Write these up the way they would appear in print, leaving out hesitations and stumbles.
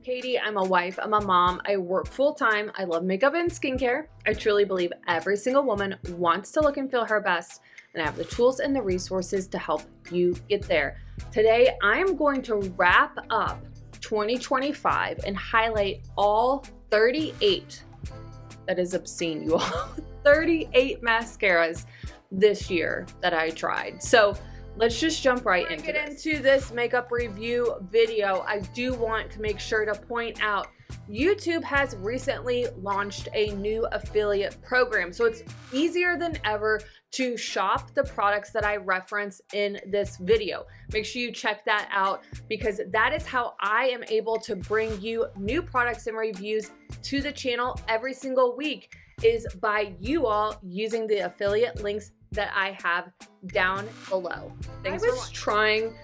Katie. I'm a wife, I'm a mom, I work full-time, I love makeup and skincare. I truly believe every single woman wants to look and feel her best, and I have the tools and the resources to help you get there. Today, I am going to wrap up 2025 and highlight all 38, that is obscene, you all, 38 mascaras this year that I tried. So let's just jump right into this makeup review video. I do want to make sure to point out YouTube has recently launched a new affiliate program. So it's easier than ever to shop the products that I reference in this video. Make sure you check that out because that is how I am able to bring you new products and reviews to the channel every single week, is by you all using the affiliate links that I have down below. I was trying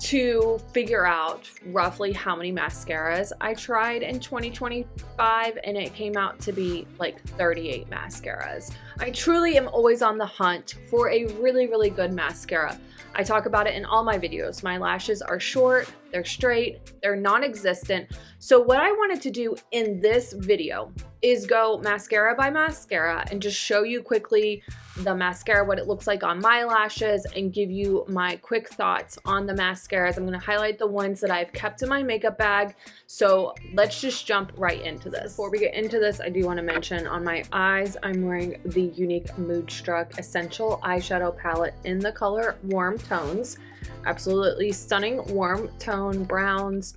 to figure out roughly how many mascaras I tried in 2025, and it came out to be like 38 mascaras. I truly am always on the hunt for a really good mascara. I talk about it in all my videos. My lashes are short, they're straight, they're non-existent. So what I wanted to do in this video is go mascara by mascara and just show you quickly the mascara, what it looks like on my lashes, and give you my quick thoughts on the mascaras. I'm gonna highlight the ones that I've kept in my makeup bag. So let's just jump right into this. Before we get into this, I do wanna mention on my eyes, I'm wearing the unique Moodstruck Essential Eyeshadow Palette in the color Warm Tones. Absolutely stunning warm tone, browns,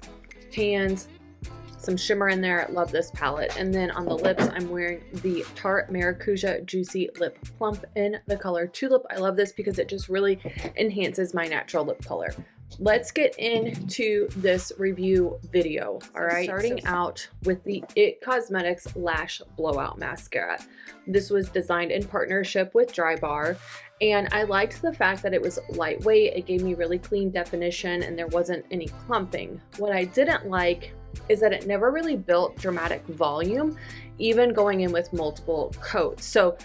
tans, some shimmer in there. Love this palette. And then on the lips, I'm wearing the Tarte Maracuja Juicy Lip Plump in the color Tulip. I love this because it just really enhances my natural lip color. Let's get into this review video. All right, starting out with the IT Cosmetics Lash Blowout Mascara. This was designed in partnership with Drybar, and I liked the fact that it was lightweight. It gave me really clean definition and there wasn't any clumping. What I didn't like is that it never really built dramatic volume, even going in with multiple coats. So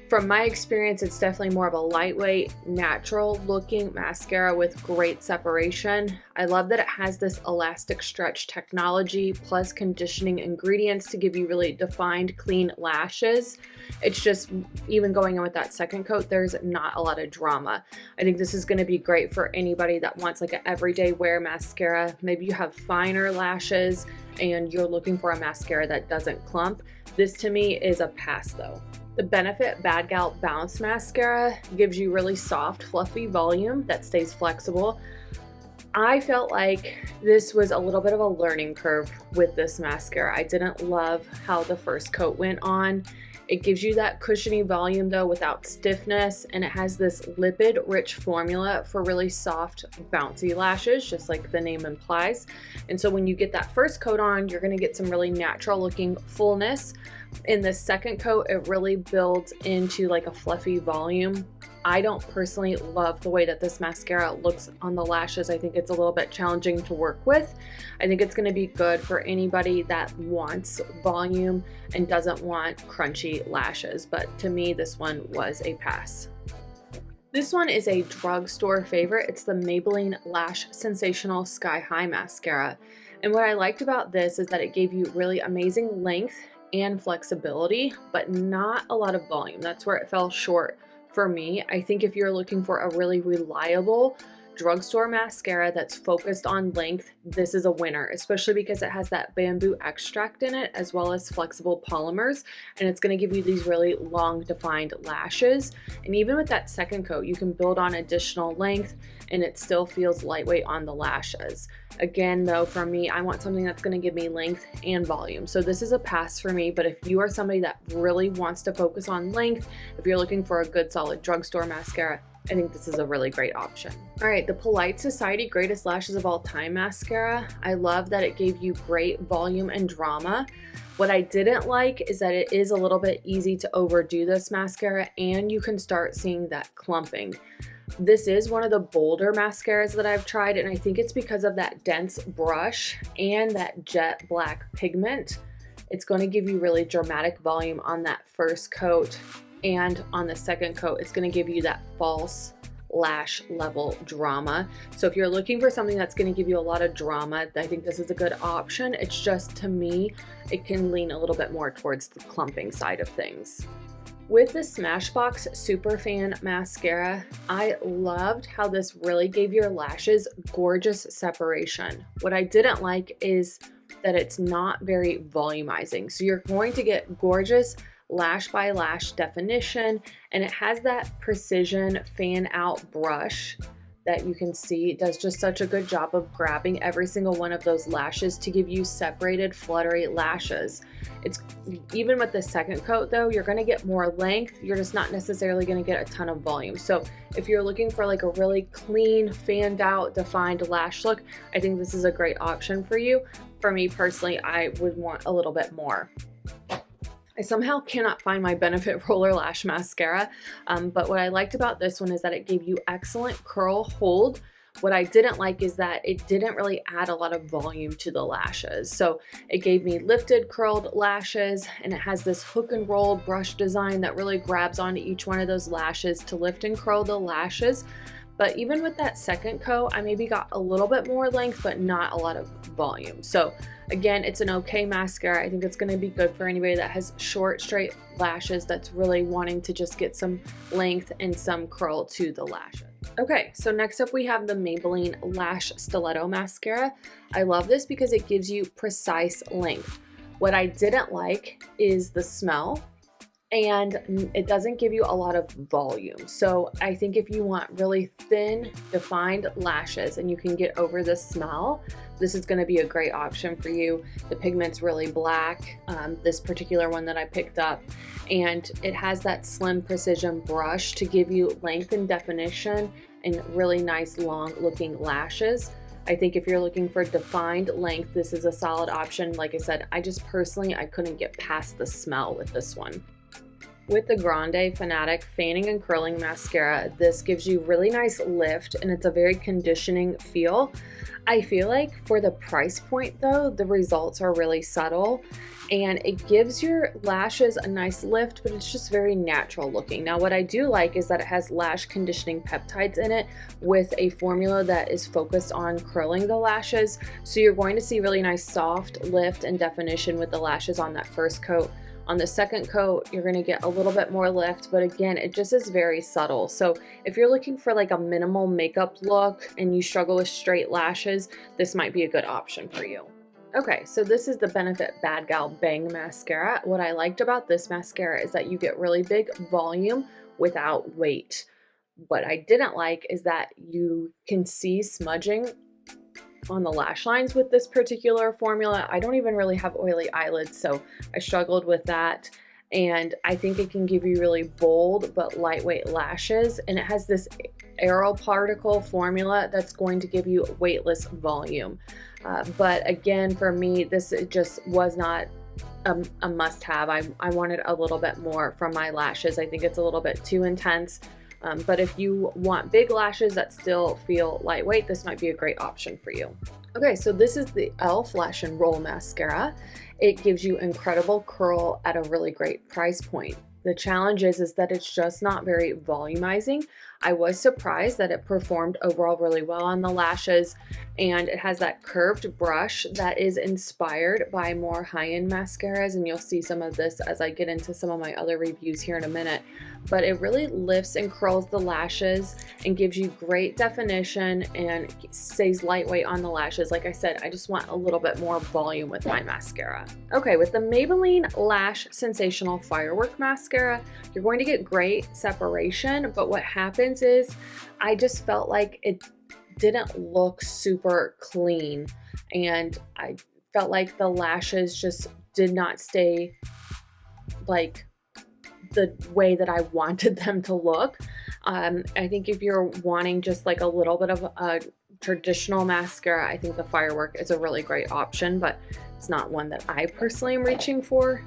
from my experience, it's definitely more of a lightweight, natural looking mascara with great separation. I love that it has this elastic stretch technology plus conditioning ingredients to give you really defined, clean lashes. It's just, even going in with that second coat, there's not a lot of drama. I think this is going to be great for anybody that wants like an everyday wear mascara. Maybe you have finer lashes and you're looking for a mascara that doesn't clump. This to me is a pass though. The Benefit Bad Gal Bounce Mascara gives you really soft, fluffy volume that stays flexible. I felt like this was a little bit of a learning curve with this mascara. I didn't love how the first coat went on. It gives you that cushiony volume though without stiffness, and it has this lipid rich formula for really soft bouncy lashes, just like the name implies. And so when you get that first coat on, you're gonna get some really natural looking fullness. In the second coat, it really builds into like a fluffy volume. I don't personally love the way that this mascara looks on the lashes. I think it's a little bit challenging to work with. I think it's going to be good for anybody that wants volume and doesn't want crunchy lashes, but to me this one was a pass. This one is a drugstore favorite. It's the Maybelline Lash Sensational Sky High Mascara. And what I liked about this is that it gave you really amazing length and flexibility, but not a lot of volume. That's where it fell short for me. I think if you're looking for a really reliable drugstore mascara that's focused on length, this is a winner, especially because it has that bamboo extract in it as well as flexible polymers, and it's going to give you these really long defined lashes. And even with that second coat, you can build on additional length and it still feels lightweight on the lashes. Again though, for me, I want something that's going to give me length and volume, so this is a pass for me. But if you are somebody that really wants to focus on length, if you're looking for a good solid drugstore mascara, I think this is a really great option. All right, the Polite Society Greatest Lashes of All Time Mascara. I love that it gave you great volume and drama. What I didn't like is that it is a little bit easy to overdo this mascara and you can start seeing that clumping. This is one of the bolder mascaras that I've tried, and I think it's because of that dense brush and that jet black pigment. It's going to give you really dramatic volume on that first coat, and on the second coat it's going to give you that false lash level drama. So if you're looking for something that's going to give you a lot of drama, I think this is a good option. It's just, to me, it can lean a little bit more towards the clumping side of things. With the Smashbox Superfan Mascara, I loved how this really gave your lashes gorgeous separation. What I didn't like is that it's not very volumizing. So you're going to get gorgeous lash by lash definition, and it has that precision fan out brush that you can see. It does just such a good job of grabbing every single one of those lashes to give you separated fluttery lashes. It's even with the second coat though, you're going to get more length. You're just not necessarily going to get a ton of volume. So if you're looking for like a really clean, fanned out, defined lash look, I think this is a great option for you. For me personally, I would want a little bit more. I somehow cannot find my Benefit Roller Lash Mascara, but what I liked about this one is that it gave you excellent curl hold. What I didn't like is that it didn't really add a lot of volume to the lashes. So it gave me lifted curled lashes, and it has this hook and roll brush design that really grabs onto each one of those lashes to lift and curl the lashes. But even with that second coat, I maybe got a little bit more length, but not a lot of volume. So again, it's an okay mascara. I think it's gonna be good for anybody that has short, straight lashes that's really wanting to just get some length and some curl to the lashes. Okay, so next up we have the Maybelline Lash Stiletto Mascara. I love this because it gives you precise length. What I didn't like is the smell, and it doesn't give you a lot of volume. So I think if you want really thin, defined lashes and you can get over the smell, this is gonna be a great option for you. The pigment's really black, this particular one that I picked up, and it has that slim precision brush to give you length and definition and really nice long looking lashes. I think if you're looking for defined length, this is a solid option. Like I said, I couldn't get past the smell with this one. With the Grande Fanatic Fanning and Curling Mascara, this gives you really nice lift and it's a very conditioning feel. I feel like for the price point though, the results are really subtle and it gives your lashes a nice lift, but it's just very natural looking. Now what I do like is that it has lash conditioning peptides in it with a formula that is focused on curling the lashes. So you're going to see really nice soft lift and definition with the lashes on that first coat. On the second coat, you're going to get a little bit more lift, but again, it just is very subtle. So if you're looking for like a minimal makeup look and you struggle with straight lashes, this might be a good option for you. Okay, so this is the Benefit Bad Gal Bang Mascara. What I liked about this mascara is that you get really big volume without weight. What I didn't like is that you can see smudging on the lash lines with this particular formula. I don't even really have oily eyelids, so I struggled with that. And I think it can give you really bold but lightweight lashes. And it has this aero particle formula that's going to give you weightless volume. But again, for me, this just was not a must-have. I wanted a little bit more from my lashes. I think it's a little bit too intense. But if you want big lashes that still feel lightweight, this might be a great option for you. Okay, so this is the e.l.f. Lash and Roll Mascara. It gives you incredible curl at a really great price point. The challenge is that it's just not very volumizing. I was surprised that it performed overall really well on the lashes, and it has that curved brush that is inspired by more high-end mascaras, and you'll see some of this as I get into some of my other reviews here in a minute. But it really lifts and curls the lashes and gives you great definition and stays lightweight on the lashes. Like I said, I just want a little bit more volume with my mascara. Okay, with the Maybelline Lash Sensational Firework Mascara, you're going to get great separation, but what happens is I just felt like it didn't look super clean, and I felt like the lashes just did not stay like the way that I wanted them to look. I think if you're wanting just like a little bit of a traditional mascara, I think the Firework is a really great option, but it's not one that I personally am reaching for.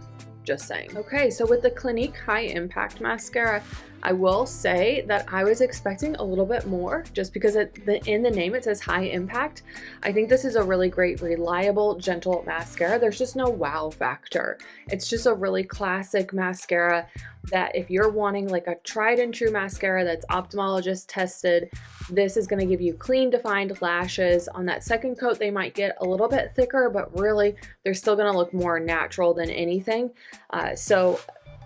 just saying. Okay, so with the Clinique High Impact Mascara, I will say that I was expecting a little bit more just because in the name it says high impact. I think this is a really great, reliable, gentle mascara. There's just no wow factor. It's just a really classic mascara that if you're wanting like a tried and true mascara that's ophthalmologist tested, this is going to give you clean, defined lashes. On that second coat, they might get a little bit thicker, but really they're still going to look more natural than anything. So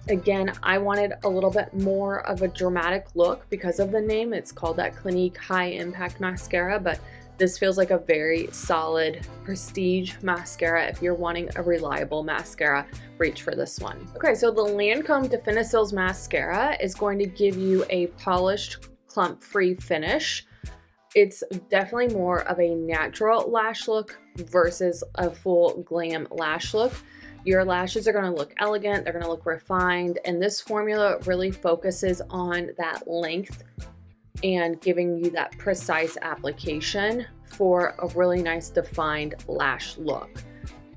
again, I wanted a little bit more of a dramatic look because of the name. It's called that Clinique High Impact Mascara, but this feels like a very solid prestige mascara. If you're wanting a reliable mascara, reach for this one. Okay, so the Lancome Definicils Mascara is going to give you a polished, clump-free finish. It's definitely more of a natural lash look versus a full glam lash look. Your lashes are going to look elegant, they're going to look refined, and this formula really focuses on that length and giving you that precise application for a really nice defined lash look.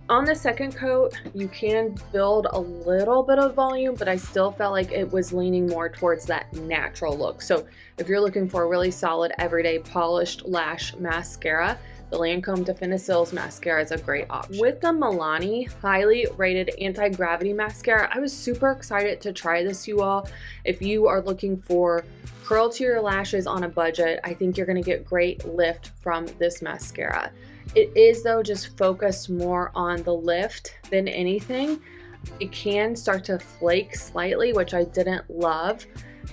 On the second coat, you can build a little bit of volume, but I still felt like it was leaning more towards that natural look. So if you're looking for a really solid, everyday, polished lash mascara, the Lancome Definicils Mascara is a great option. With the Milani highly rated anti-gravity mascara, I was super excited to try this, you all. If you are looking for curl to your lashes on a budget, I think you're gonna get great lift from this mascara. It is though just focused more on the lift than anything. It can start to flake slightly, which I didn't love.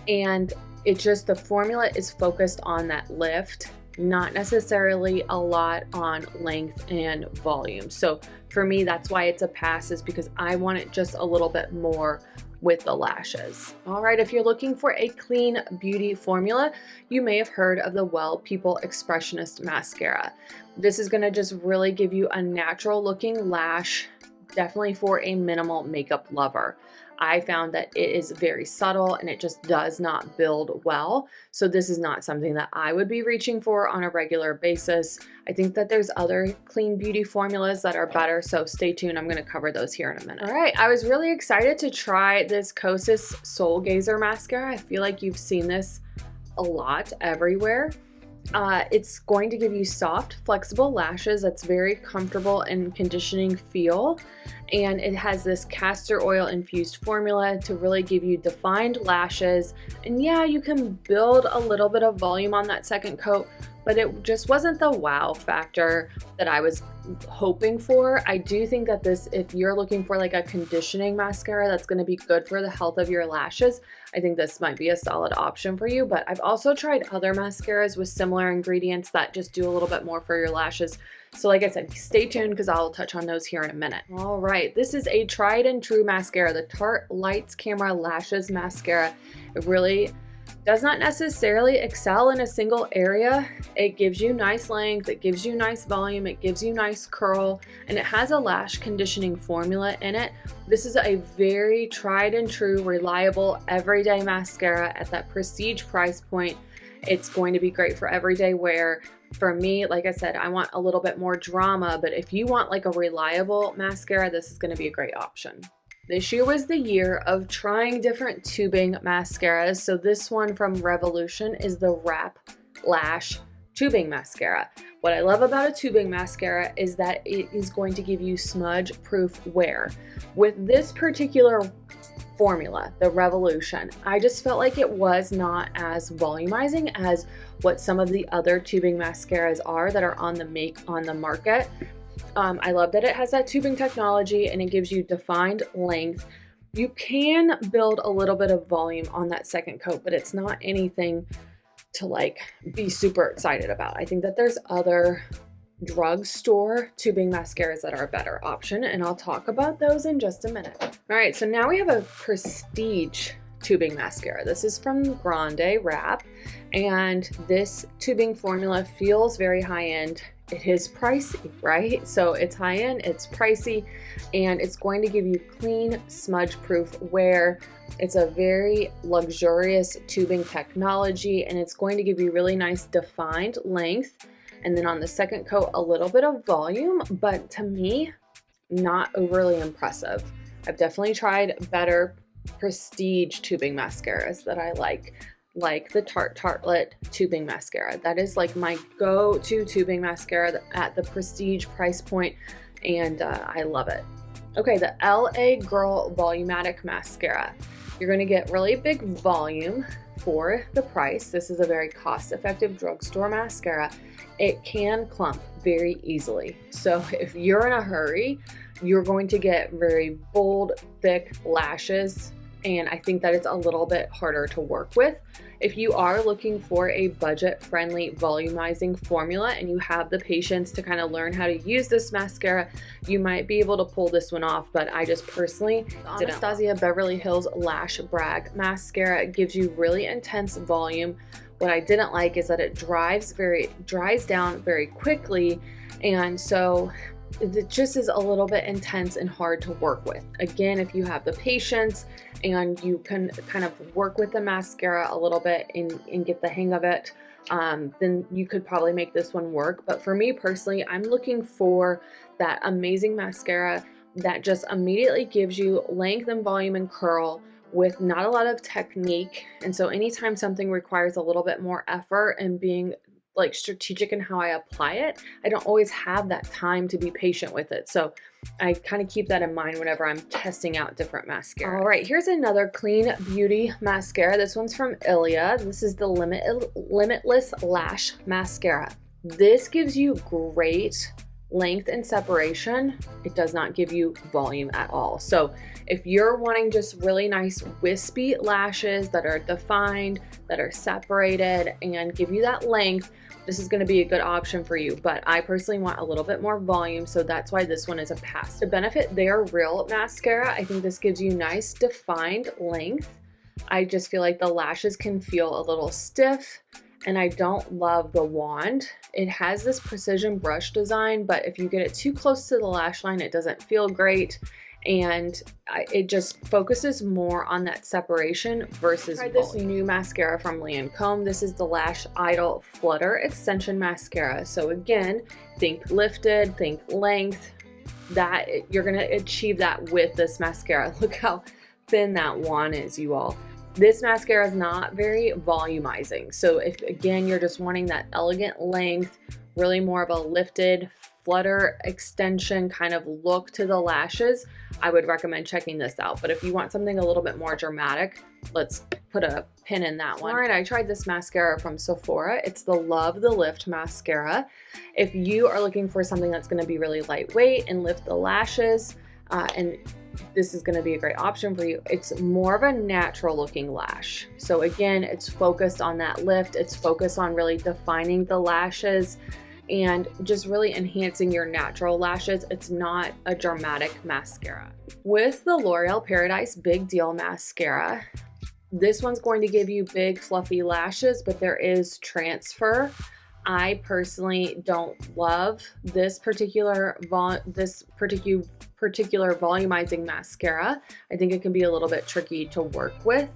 And the formula is focused on that lift, not necessarily a lot on length and volume. So for me, that's why it's a pass, is because I want it just a little bit more with the lashes. All right, if you're looking for a clean beauty formula, you may have heard of the Well People Expressionist Mascara. This is gonna just really give you a natural looking lash, definitely for a minimal makeup lover. I found that it is very subtle and it just does not build well. So this is not something that I would be reaching for on a regular basis. I think that there's other clean beauty formulas that are better, so stay tuned. I'm gonna cover those here in a minute. All right, I was really excited to try this Kosas Soul Gazer Mascara. I feel like you've seen this a lot everywhere. It's going to give you soft, flexible lashes that's very comfortable and conditioning feel. And it has this castor oil infused formula to really give you defined lashes. And yeah, you can build a little bit of volume on that second coat, but it just wasn't the wow factor that I was hoping for. I do think that this, if you're looking for like a conditioning mascara that's going to be good for the health of your lashes, I think this might be a solid option for you. But I've also tried other mascaras with similar ingredients that just do a little bit more for your lashes. So like I said, stay tuned because I'll touch on those here in a minute. All right, this is a tried and true mascara, the Tarte Lights Camera Lashes Mascara. It really does not necessarily excel in a single area. It gives you nice length, it gives you nice volume, it gives you nice curl, and it has a lash conditioning formula in it. This is a very tried and true, reliable, everyday mascara at that prestige price point. It's going to be great for everyday wear. For me, like I said, I want a little bit more drama, but if you want like a reliable mascara, this is going to be a great option. This year was the year of trying different tubing mascaras. So this one from Revolution is the Wrap Lash Tubing Mascara. What I love about a tubing mascara is that it is going to give you smudge-proof wear. With this particular formula, the Revolution, I just felt like it was not as volumizing as what some of the other tubing mascaras are that are on the market. I love that it has that tubing technology and it gives you defined length. You can build a little bit of volume on that second coat, but it's not anything to like be super excited about. I think that there's other drugstore tubing mascaras that are a better option, and I'll talk about those in just a minute. All right, so now we have a prestige tubing mascara. This is from Grande Wrap, and this tubing formula feels very high-end. It is pricey, right? So it's high-end, it's pricey, and it's going to give you clean, smudge-proof wear. It's a very luxurious tubing technology, and it's going to give you really nice defined length. And then on the second coat, a little bit of volume, but to me, not overly impressive. I've definitely tried better prestige tubing mascaras that I like the Tartelette tubing mascara. That is like my go-to tubing mascara at the prestige price point, and I love it. Okay, the LA Girl Volumatic Mascara. You're going to get really big volume for the price. This is a very cost-effective drugstore mascara. It can clump very easily. So if you're in a hurry, you're going to get very bold, thick lashes, and I think that it's a little bit harder to work with. If you are looking for a budget-friendly volumizing formula and you have the patience to kind of learn how to use this mascara, you might be able to pull this one off, but I just personally didn't. Anastasia Beverly Hills Lash Brag Mascara gives you really intense volume. What I didn't like is that it dries down very quickly, and so it just is a little bit intense and hard to work with. Again, if you have the patience and you can kind of work with the mascara a little bit and get the hang of it, then you could probably make this one work. But for me personally, I'm looking for that amazing mascara that just immediately gives you length and volume and curl with not a lot of technique. And so anytime something requires a little bit more effort and being like strategic in how I apply it, I don't always have that time to be patient with it. So I kind of keep that in mind whenever I'm testing out different mascara. All right, here's another clean beauty mascara. This one's from Ilia. This is the Limitless Lash Mascara. This gives you great length and separation. It does not give you volume at all. So if you're wanting just really nice wispy lashes that are defined, that are separated, and give you that length, this is going to be a good option for you. But I personally want a little bit more volume, so that's why this one is a pass. To benefit their Real mascara, I think this gives you nice defined length. I just feel like the lashes can feel a little stiff, and I don't love the wand. It has this precision brush design, but if you get it too close to the lash line, it doesn't feel great, and it just focuses more on that separation versus volume. I tried this new mascara from Lancome. This is the Lash Idol Flutter Extension Mascara. So again, think lifted, think length. That you're gonna achieve that with this mascara. Look how thin that wand is, you all. This mascara is not very volumizing. So if, again, you're just wanting that elegant length, really more of a lifted flutter extension kind of look to the lashes, I would recommend checking this out. But if you want something a little bit more dramatic, let's put a pin in that one. All right, I tried this mascara from Sephora. It's the Love the Lift Mascara. If you are looking for something that's gonna be really lightweight and lift the lashes, and this is going to be a great option for you. It's more of a natural looking lash. So again, it's focused on that lift. It's focused on really defining the lashes and just really enhancing your natural lashes. It's not a dramatic mascara. With the L'Oreal Paradise Big Deal Mascara, this one's going to give you big fluffy lashes, but there is transfer. I personally don't love this particular volumizing mascara. I think it can be a little bit tricky to work with.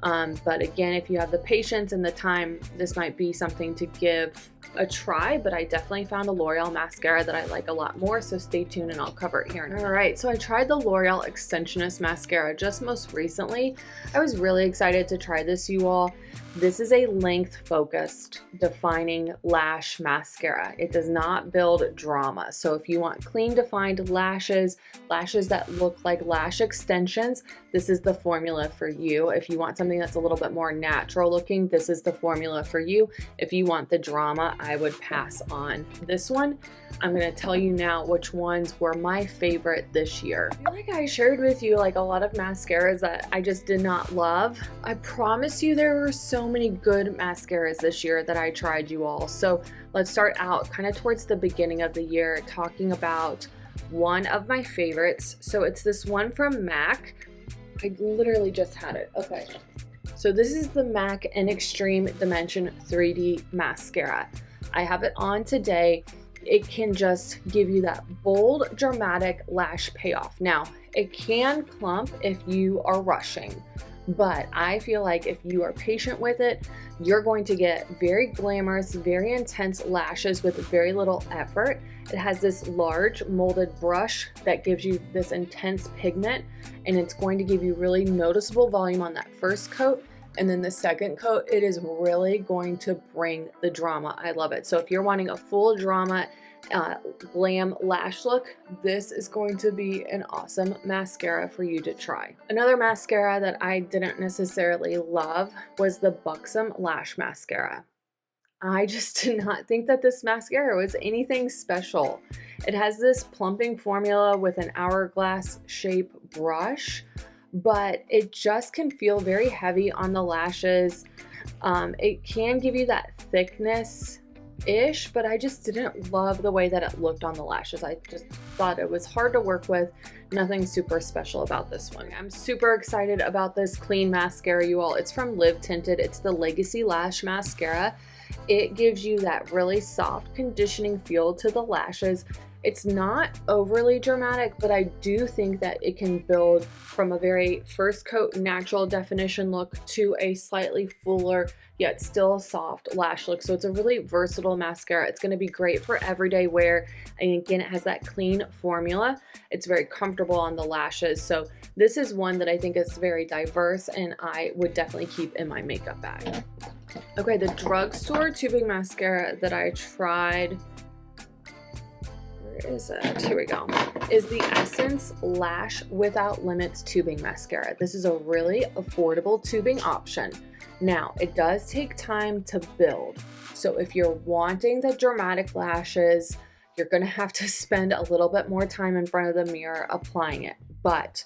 But again, if you have the patience and the time, this might be something to give a try, but I definitely found a L'Oreal mascara that I like a lot more, so stay tuned and I'll cover it here. All right, so I tried the L'Oreal Extensionist mascara just most recently. I was really excited to try this, you all. This is a length-focused, defining lash mascara. It does not build drama. So if you want clean, defined lashes, lashes that look like lash extensions, this is the formula for you. If you want something that's a little bit more natural looking, this is the formula for you. If you want the drama, I would pass on this one. I'm gonna tell you now which ones were my favorite this year. I feel like I shared with you like a lot of mascaras that I just did not love. I promise you there were so many good mascaras this year that I tried, you all. So let's start out kind of towards the beginning of the year talking about one of my favorites. So it's this one from MAC. I literally just had it. Okay. So this is the MAC in Extreme Dimension 3D Mascara. I have it on today. It can just give you that bold, dramatic lash payoff. Now, it can clump if you are rushing, But I feel like if you are patient with it, you're going to get very glamorous, very intense lashes with very little effort. It has this large molded brush that gives you this intense pigment, and it's going to give you really noticeable volume on that first coat. And then the second coat, it is really going to bring the drama. I love it. So if you're wanting a full drama glam lash look, this is going to be an awesome mascara for you to try. Another mascara that I didn't necessarily love was the Buxom Lash Mascara. I just did not think that this mascara was anything special. It has this plumping formula with an hourglass shape brush, but it just can feel very heavy on the lashes. It can give you that thickness ish, but I just didn't love the way that it looked on the lashes. I just thought it was hard to work with. Nothing super special about this one. I'm super excited about this clean mascara, you all. It's from Live Tinted. It's the Legacy Lash Mascara. It gives you that really soft conditioning feel to the lashes. It's not overly dramatic, but I do think that it can build from a very first coat natural definition look to a slightly fuller yet still soft lash look. So it's a really versatile mascara. It's going to be great for everyday wear. And again, it has that clean formula. It's very comfortable on the lashes. So this is one that I think is very diverse and I would definitely keep in my makeup bag. Okay, the drugstore tubing mascara that I tried, is it? Here we go. Is the Essence Lash Without Limits tubing mascara. This is a really affordable tubing option. Now, it does take time to build. So if you're wanting the dramatic lashes, you're going to have to spend a little bit more time in front of the mirror applying it. But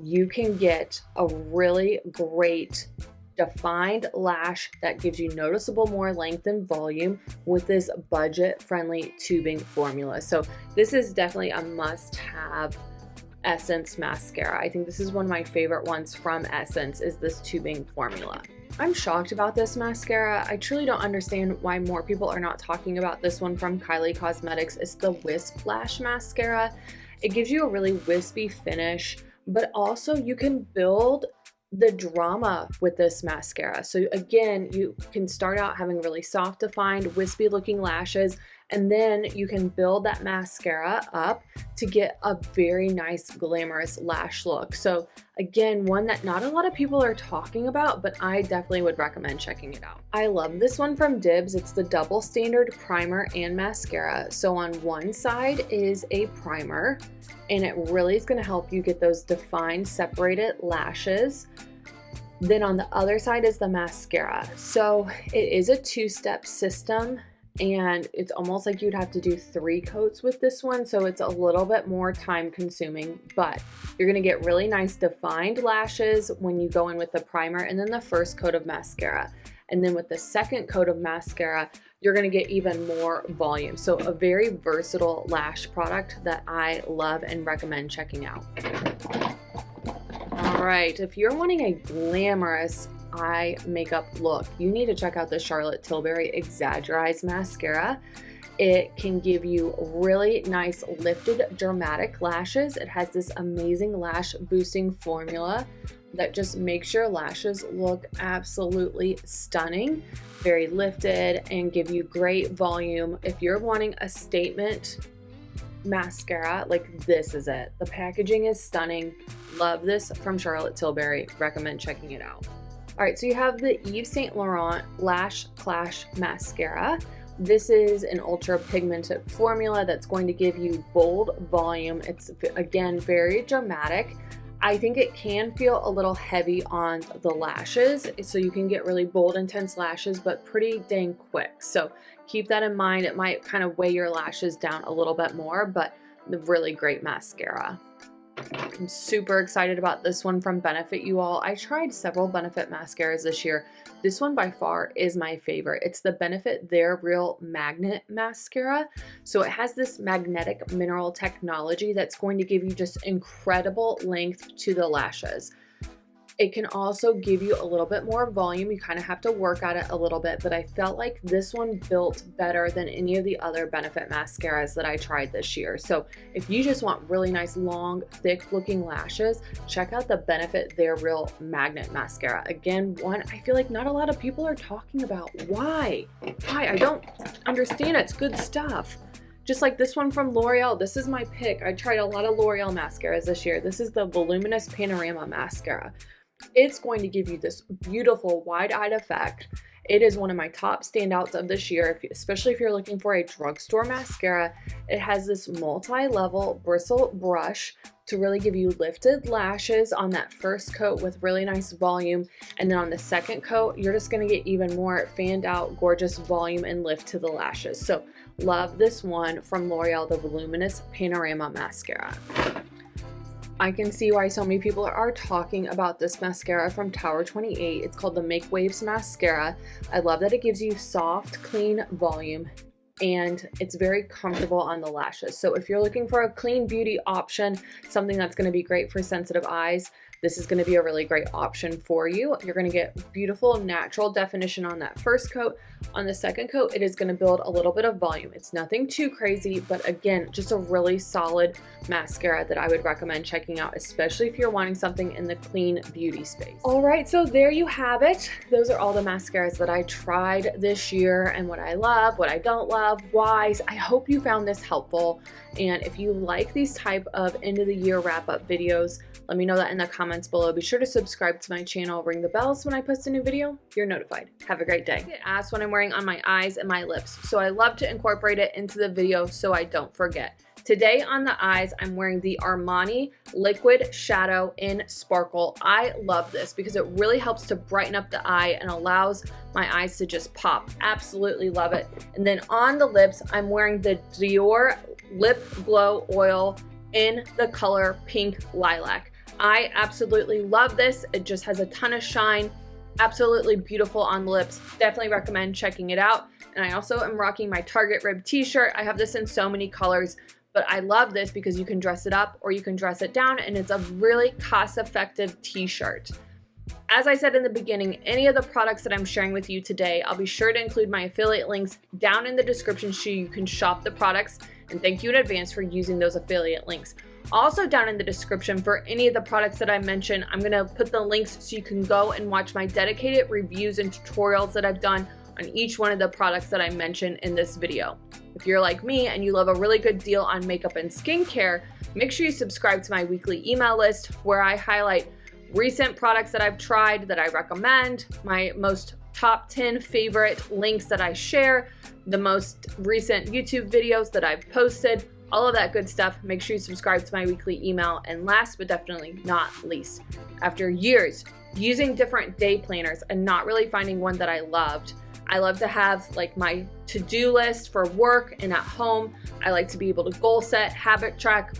you can get a really great defined lash that gives you noticeable more length and volume with this budget-friendly tubing formula. So this is definitely a must-have Essence mascara. I think this is one of my favorite ones from Essence, is this tubing formula. I'm shocked about this mascara. I truly don't understand why more people are not talking about this one from Kylie Cosmetics. It's the Wisp Lash Mascara. It gives you a really wispy finish, but also you can build the drama with this mascara. So again, you can start out having really soft, defined, wispy looking lashes, and then you can build that mascara up to get a very nice glamorous lash look. So again, one that not a lot of people are talking about, but I definitely would recommend checking it out. I love this one from DIBS. It's the Double Standard Primer and Mascara. So on one side is a primer, and it really is going to help you get those defined, separated lashes. Then on the other side is the mascara. So it is a two-step system, and it's almost like you'd have to do 3 coats with this one. So it's a little bit more time consuming, but you're going to get really nice defined lashes when you go in with the primer and then the first coat of mascara. And then with the second coat of mascara, you're going to get even more volume. So a very versatile lash product that I love and recommend checking out. All right, if you're wanting a glamorous eye makeup look, you need to check out the Charlotte Tilbury Exaggereyes mascara. It can give you really nice lifted dramatic lashes. It has this amazing lash boosting formula that just makes your lashes look absolutely stunning, very lifted, and give you great volume. If you're wanting a statement mascara, like, this is it. The packaging is stunning. Love this from Charlotte Tilbury. Recommend checking it out. All right, so you have the Yves Saint Laurent Lash Clash Mascara. This is an ultra pigmented formula that's going to give you bold volume. It's, again, very dramatic. I think it can feel a little heavy on the lashes, so you can get really bold, intense lashes, but pretty dang quick. So keep that in mind. It might kind of weigh your lashes down a little bit more, but the really great mascara. I'm super excited about this one from Benefit, you all. I tried several Benefit mascaras this year. This one by far is my favorite. It's the Benefit They're Real Magnet Mascara. So it has this magnetic mineral technology that's going to give you just incredible length to the lashes. It can also give you a little bit more volume. You kind of have to work at it a little bit, but I felt like this one built better than any of the other Benefit mascaras that I tried this year. So if you just want really nice, long, thick looking lashes, check out the Benefit They're Real Magnet Mascara. Again, one I feel like not a lot of people are talking about. Why? I don't understand it. It's good stuff. Just like this one from L'Oreal, this is my pick. I tried a lot of L'Oreal mascaras this year. This is the Voluminous Panorama Mascara. It's going to give you this beautiful wide-eyed effect. It is one of my top standouts of this year, especially if you're looking for a drugstore mascara. It has this multi-level bristle brush to really give you lifted lashes on that first coat with really nice volume. And then on the second coat, you're just going to get even more fanned out, gorgeous volume and lift to the lashes. So love this one from L'Oreal, the Voluminous Panorama Mascara. I can see why so many people are talking about this mascara from Tower 28. It's called the Make Waves Mascara. I love that it gives you soft, clean volume, and it's very comfortable on the lashes. So if you're looking for a clean beauty option, something that's going to be great for sensitive eyes, this is going to be a really great option for you. You're going to get beautiful natural definition on that first coat. On the second coat, it is going to build a little bit of volume. It's nothing too crazy, but again, just a really solid mascara that I would recommend checking out, especially if you're wanting something in the clean beauty space. All right, so there you have it. Those are all the mascaras that I tried this year and what I love, what I don't love, why. I hope you found this helpful. And if you like these type of end of the year wrap up videos, let me know that in the comments below. Be sure to subscribe to my channel, ring the bells when I post a new video. You're notified. Have a great day. I get asked what I'm wearing on my eyes and my lips, so I love to incorporate it into the video so I don't forget. Today on the eyes, I'm wearing the Armani Liquid Shadow in Sparkle. I love this because it really helps to brighten up the eye and allows my eyes to just pop. Absolutely love it. And then on the lips, I'm wearing the Dior Lip Glow Oil in the color Pink Lilac. I absolutely love this. It just has a ton of shine. Absolutely beautiful on the lips. Definitely recommend checking it out. And I also am rocking my Target Rib t-shirt. I have this in so many colors, but I love this because you can dress it up or you can dress it down, and it's a really cost-effective t-shirt. As I said in the beginning, any of the products that I'm sharing with you today, I'll be sure to include my affiliate links down in the description so you can shop the products, and thank you in advance for using those affiliate links. Also down in the description for any of the products that I mentioned, I'm going to put the links so you can go and watch my dedicated reviews and tutorials that I've done on each one of the products that I mentioned in this video. If you're like me and you love a really good deal on makeup and skincare, make sure you subscribe to my weekly email list where I highlight recent products that I've tried that I recommend, my most top 10 favorite links that I share, the most recent YouTube videos that I've posted, all of that good stuff. Make sure you subscribe to my weekly email. And last but definitely not least, after years using different day planners and not really finding one that I loved, I love to have like my to-do list for work and at home. I like to be able to goal set, habit track.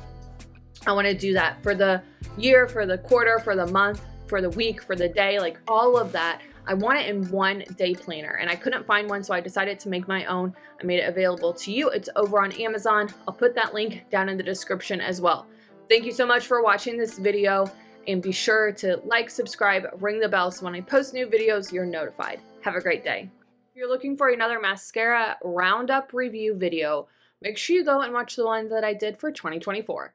I want to do that for the year, for the quarter, for the month, for the week, for the day, like all of that. I want it in one day planner, and I couldn't find one, so I decided to make my own. I made it available to you. It's over on Amazon. I'll put that link down in the description as well. Thank you so much for watching this video, and be sure to like, subscribe, ring the bell so when I post new videos, you're notified. Have a great day. If you're looking for another mascara roundup review video, make sure you go and watch the one that I did for 2024.